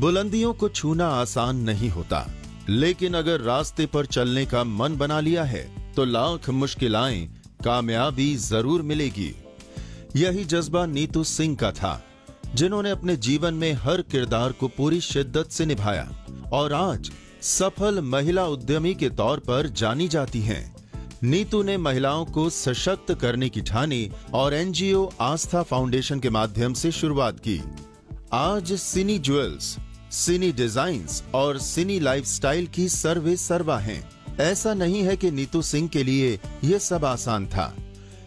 बुलंदियों को छूना आसान नहीं होता, लेकिन अगर रास्ते पर चलने का मन बना लिया है तो लाख मुश्किलें कामयाबी जरूर मिलेगी। यही जज्बा नीतू सिंह का था, जिन्होंने अपने जीवन में हर किरदार को पूरी शिद्दत से निभाया और आज सफल महिला उद्यमी के तौर पर जानी जाती हैं। नीतू ने महिलाओं को सशक्त करने की ठानी और एनजीओ आस्था फाउंडेशन के माध्यम से शुरुआत की। आज सिनी ज्वेल्स, सिनी डिजाइन्स और सिनी लाइफस्टाइल की सर्वे सर्वा हैं। ऐसा नहीं है कि नीतू सिंह के लिए यह सब आसान था।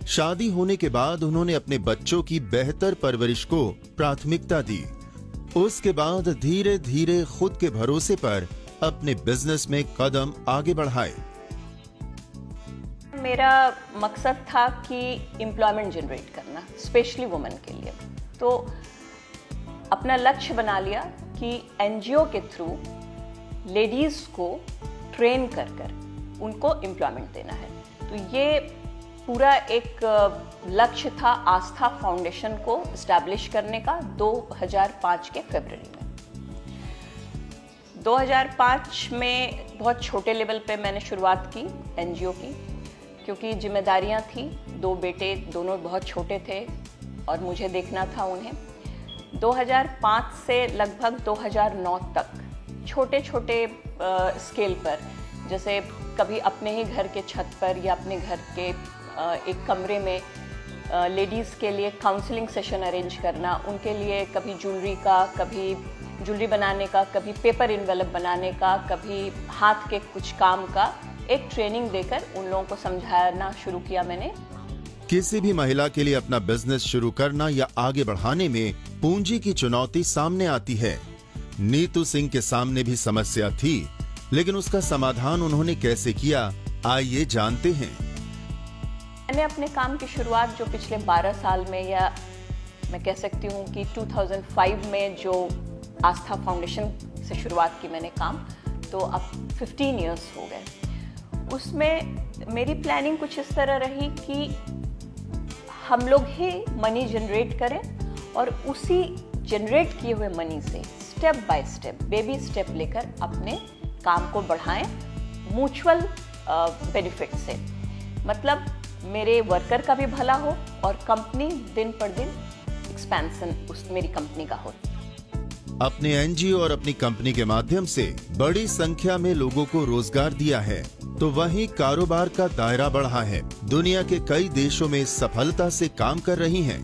शादी होने के बाद उन्होंने अपने बच्चों की बेहतर परवरिश को प्राथमिकता दी। उसके बाद धीरे धीरे खुद के भरोसे पर अपने बिजनेस में कदम आगे बढ़ाए। मेरा मकसद था कि एम्प्लॉयमेंट जनरेट करना, स्पेशली वुमेन के लिए। तो अपना लक्ष्य बना लिया कि एनजीओ के थ्रू लेडीज को ट्रेन कर उनको एम्प्लॉयमेंट देना है। तो ये पूरा एक लक्ष्य था आस्था फाउंडेशन को एस्टैब्लिश करने का 2005 के फरवरी में। 2005 में बहुत छोटे लेवल पे मैंने शुरुआत की एनजीओ की, क्योंकि जिम्मेदारियां थी। 2 बेटे, दोनों बहुत छोटे थे और मुझे देखना था उन्हें। 2005 से लगभग 2009 तक छोटे छोटे स्केल पर, जैसे कभी अपने ही घर के छत पर या अपने घर के एक कमरे में लेडीज़ के लिए काउंसलिंग सेशन अरेंज करना, उनके लिए कभी ज्वेलरी का, कभी ज्वेलरी बनाने का, कभी पेपर इन्वेलप बनाने का, कभी हाथ के कुछ काम का एक ट्रेनिंग देकर उन लोगों को समझाना शुरू किया मैंने। किसी भी महिला के लिए अपना बिजनेस शुरू करना या आगे बढ़ाने में पूंजी की चुनौती सामने आती है। नीतू सिंह के सामने भी समस्या थी, लेकिन उसका समाधान उन्होंने कैसे किया, आइए जानते हैं। मैंने अपने काम की शुरुआत जो पिछले 12 साल में, या मैं कह सकती हूँ कि 2005 में जो आस्था फाउंडेशन से शुरुआत की मैंने काम, तो अब 15 इयर्स हो गए। उसमें मेरी प्लानिंग कुछ इस तरह रही कि हम लोग ही मनी जनरेट करें और उसी जनरेट किए हुए मनी से step by step, baby step लेकर अपने काम को बढ़ाएं, म्यूचुअल बेनिफिट से। मतलब मेरे वर्कर का भी भला हो और कंपनी दिन पर दिन एक्सपेंशन मेरी कंपनी का हो। अपने एनजीओ और अपनी कंपनी के माध्यम से बड़ी संख्या में लोगों को रोजगार दिया है, तो वहीं कारोबार का दायरा बढ़ा है। दुनिया के कई देशों में सफलता से काम कर रही हैं।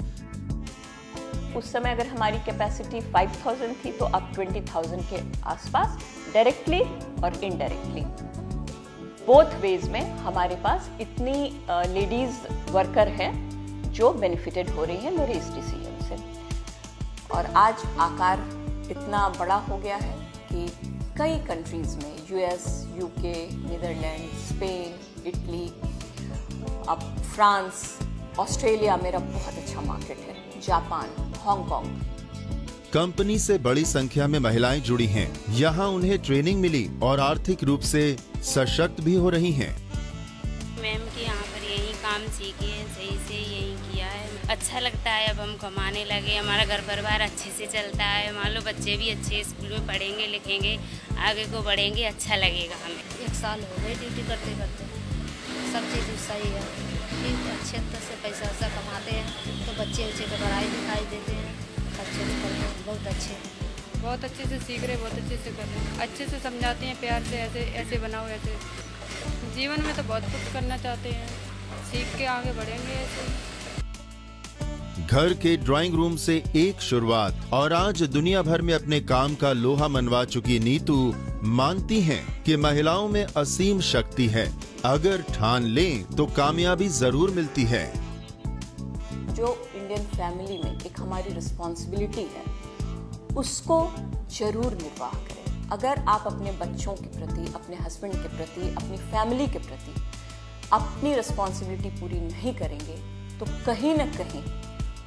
उस समय अगर हमारी कैपेसिटी 5000 थी, तो अब 20,000 के आसपास डायरेक्टली और इनडायरेक्टली बोथ वेज में हमारे पास इतनी लेडीज वर्कर हैं जो बेनिफिटेड हो रही हैं मेरे इस डिसीजन से। और आज आकार इतना बड़ा हो गया है कि कई कंट्रीज में, US, UK, Netherlands, Spain, Italy, अब फ्रांस, ऑस्ट्रेलिया मेरा बहुत अच्छा मार्केट है, जापान, हांगकांग। कंपनी से बड़ी संख्या में महिलाएं जुड़ी हैं। यहाँ उन्हें ट्रेनिंग मिली और आर्थिक रूप से सशक्त भी हो रही हैं। मैम की यहाँ पर यही काम सीखे हैं, सही से यही किया है। अच्छा लगता है, अब हम कमाने लगे, हमारा घर परिवार अच्छे से चलता है। मान लो बच्चे भी अच्छे स्कूल में पढ़ेंगे लिखेंगे, आगे को बढ़ेंगे, अच्छा लगेगा हमें। 1 साल हो गए ड्यूटी करते करते, सब चीज़ सही है, ठीक अच्छे तरह से पैसा वैसा कमाते हैं, तो बच्चे उच्चे को पढ़ाई लिखाई देते हैं, अच्छे से पढ़ते हैं, बहुत अच्छे से सीख रहे, बहुत अच्छे से कर रहे हैं, अच्छे से समझाते हैं, प्यार से ऐसे ऐसे बनाओ, ऐसे। जीवन में तो बहुत कुछ करना चाहते हैं, सीख के आगे बढ़ेंगे ऐसे। घर के ड्राइंग रूम से एक शुरुआत और आज दुनिया भर में अपने काम का लोहा मनवा चुकी नीतू मानती हैं कि महिलाओं में असीम शक्ति है। अगर ठान लें तो कामयाबी जरूर मिलती है। जो इंडियन फैमिली में एक हमारी रिस्पॉन्सिबिलिटी है, उसको जरूर निर्वाह करें। अगर आप अपने बच्चों के प्रति, अपने हस्बैंड के प्रति, अपनी फैमिली के प्रति अपनी रिस्पॉन्सिबिलिटी पूरी नहीं करेंगे, तो कहीं ना कहीं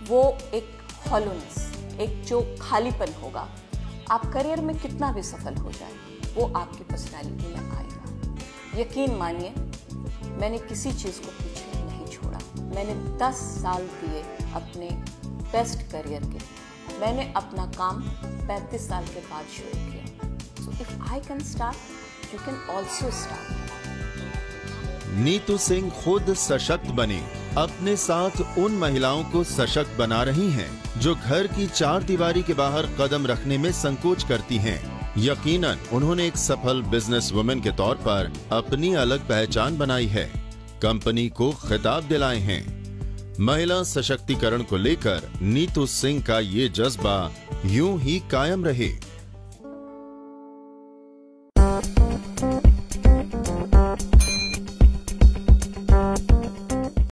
वो एक हॉलोनेस, एक जो खालीपन होगा, आप करियर में कितना भी सफल हो जाए, वो आपकी पर्सनैलिटी में आएगा। यकीन मानिए, मैंने किसी चीज़ को पीछे नहीं छोड़ा। मैंने 10 साल दिए अपने बेस्ट करियर के, मैंने अपना काम 35 साल के बाद शुरू किया। So if I can start, you can also start. Neetu Singh खुद सशक्त बनी, अपने साथ उन महिलाओं को सशक्त बना रही हैं जो घर की चार दीवारी के बाहर कदम रखने में संकोच करती हैं। यकीनन उन्होंने एक सफल बिजनेस वुमेन के तौर पर अपनी अलग पहचान बनाई है, कंपनी को खिताब दिलाए हैं। महिला सशक्तिकरण को लेकर नीतू सिंह का ये जज्बा यूं ही कायम रहे।